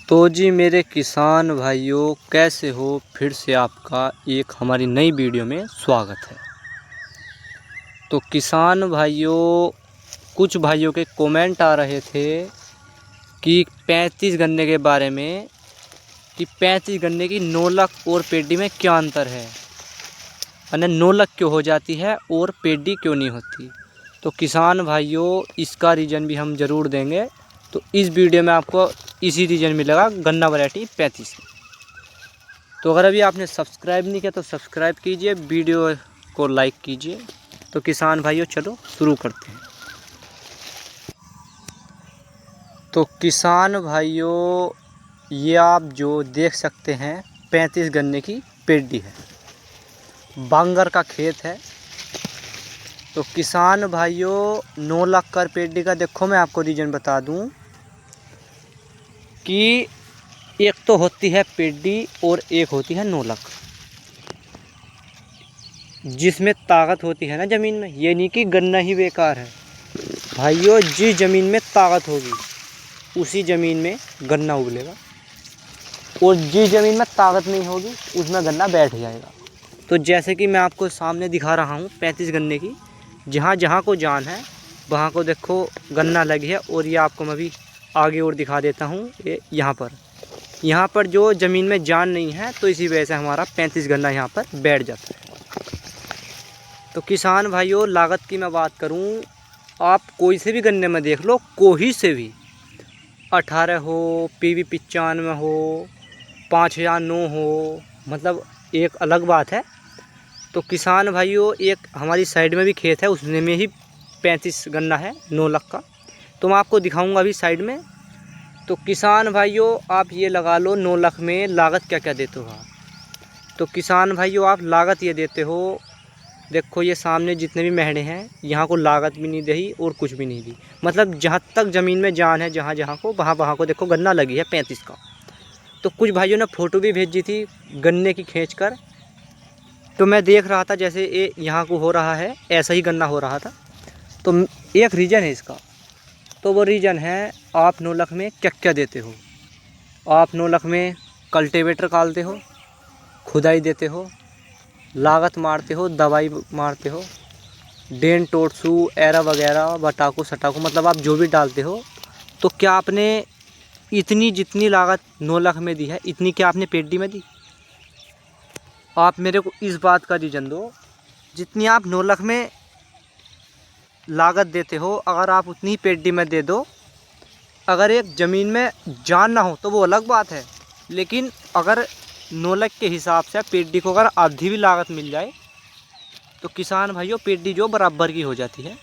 तो जी मेरे किसान भाइयों, कैसे हो? फिर से आपका एक हमारी नई वीडियो में स्वागत है। तो किसान भाइयों, कुछ भाइयों के कमेंट आ रहे थे कि 35 गन्ने के बारे में, कि 35 गन्ने की नोलक और पेडी में क्या अंतर है, यानी नोलक क्यों हो जाती है और पेडी क्यों नहीं होती। तो किसान भाइयों, इसका रीज़न भी हम ज़रूर देंगे। तो इस वीडियो में आपको इसी रीज़न मिलेगा, गन्ना वैरायटी 35। तो अगर अभी आपने सब्सक्राइब नहीं किया तो सब्सक्राइब कीजिए, वीडियो को लाइक कीजिए। तो किसान भाइयों, चलो शुरू करते हैं। तो किसान भाइयों, ये आप जो देख सकते हैं 35 गन्ने की पेडी है, बांगर का खेत है। तो किसान भाइयों, 9 लाख कर पेडी का देखो, मैं आपको रीज़न बता दूं कि एक तो होती है पेडी और एक होती है नोलक, जिसमें ताकत होती है ना ज़मीन में। ये नहीं कि गन्ना ही बेकार है भाइयों, जिस ज़मीन में ताकत होगी उसी ज़मीन में गन्ना उगलेगा, और जिस ज़मीन में ताकत नहीं होगी उसमें गन्ना बैठ जाएगा। तो जैसे कि मैं आपको सामने दिखा रहा हूँ 35 गन्ने की, जहाँ जहाँ को जान है वहाँ को देखो गन्ना लगी है। और ये आपको मैं भी आगे और दिखा देता हूँ। ये यहाँ पर जो ज़मीन में जान नहीं है, तो इसी वजह से हमारा 35 गन्ना यहाँ पर बैठ जाता है। तो किसान भाइयों, लागत की मैं बात करूँ, आप कोई से भी गन्ने में देख लो, कोई से भी 18 हो, PV 95 हो, 5009 हो, मतलब एक अलग बात है। तो किसान भाइयों, एक हमारी साइड में भी खेत है, उसमें में ही 35 गन्ना है 9 लाख का। तो मैं आपको दिखाऊंगा अभी साइड में। तो किसान भाइयों, आप ये लगा लो 9 लाख में लागत क्या क्या देते हो आप। तो किसान भाइयों, आप लागत ये देते हो, देखो ये सामने जितने भी महड़े हैं, यहाँ को लागत भी नहीं दी और कुछ भी नहीं दी। मतलब जहाँ तक ज़मीन में जान है, जहाँ जहाँ को वहाँ को देखो गन्ना लगी है 35 का। तो कुछ भाइयों ने फ़ोटो भी भेजी थी गन्ने की खींच कर, तो मैं देख रहा था जैसे ये यहाँ को हो रहा है, ऐसा ही गन्ना हो रहा था। तो एक रीज़न है इसका। तो वो रीज़न है, आप 9 लाख में क्या क्या देते हो। आप 9 लाख में कल्टीवेटर डालते हो, खुदाई देते हो, लागत मारते हो, दवाई मारते हो, डेन टोटसू एरा वगैरह, बटाकू सटाकू, मतलब आप जो भी डालते हो। तो क्या आपने इतनी जितनी लागत 9 लाख में दी है, इतनी क्या आपने पेडी में दी? आप मेरे को इस बात का रीज़न दो, जितनी आप 9 लाख में लागत देते हो, अगर आप उतनी ही पेडी में दे दो। अगर एक ज़मीन में जान ना हो तो वो अलग बात है, लेकिन अगर 9 लाख के हिसाब से पेडी को अगर आधी भी लागत मिल जाए, तो किसान भाइयों पेडी जो बराबर की हो जाती है।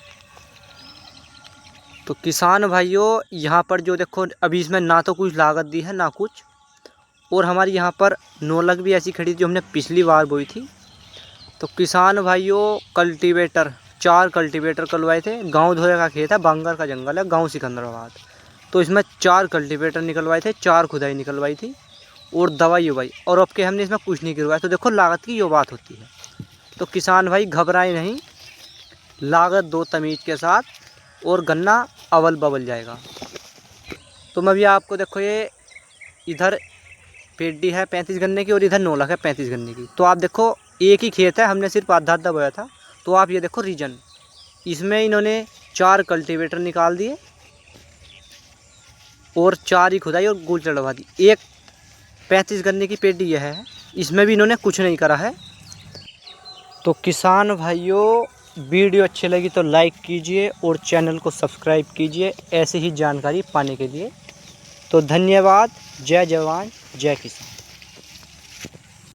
तो किसान भाइयों, यहाँ पर जो देखो अभी इसमें ना तो कुछ लागत दी है ना कुछ। और हमारी यहाँ पर 9 लाख भी ऐसी खड़ी थी जो हमने पिछली बार बोई थी। तो किसान भाइयों, कल्टीवेटर 4 कल्टीवेटर करवाए थे। गांव धोरे का खेत है, बांगर का जंगल है, गांव सिकंदराबाद। तो इसमें 4 कल्टीवेटर निकलवाए थे, 4 खुदाई निकलवाई थी, और दवाई उवाई, और अब के हमने इसमें कुछ नहीं करवाया। तो देखो लागत की यो बात होती है। तो किसान भाई घबराए नहीं, लागत दो तमीज़ के साथ, और गन्ना अवल बबल जाएगा। तो मैं भी आपको देखो, ये इधर पेडी है 35 गन्ने की और इधर 9 लाख है 35 गन्ने की। तो आप देखो एक ही खेत है, हमने सिर्फ आधा आधा बोया था। तो आप ये देखो रीजन, इसमें इन्होंने 4 कल्टीवेटर निकाल दिए और 4 ही खुदाई और गुल चढ़वा दी। एक 35 गन्ने की पेडी यह है, इसमें भी इन्होंने कुछ नहीं करा है। तो किसान भाइयों, वीडियो अच्छी लगी तो लाइक कीजिए और चैनल को सब्सक्राइब कीजिए ऐसे ही जानकारी पाने के लिए। तो धन्यवाद। जय जवान जय किसान।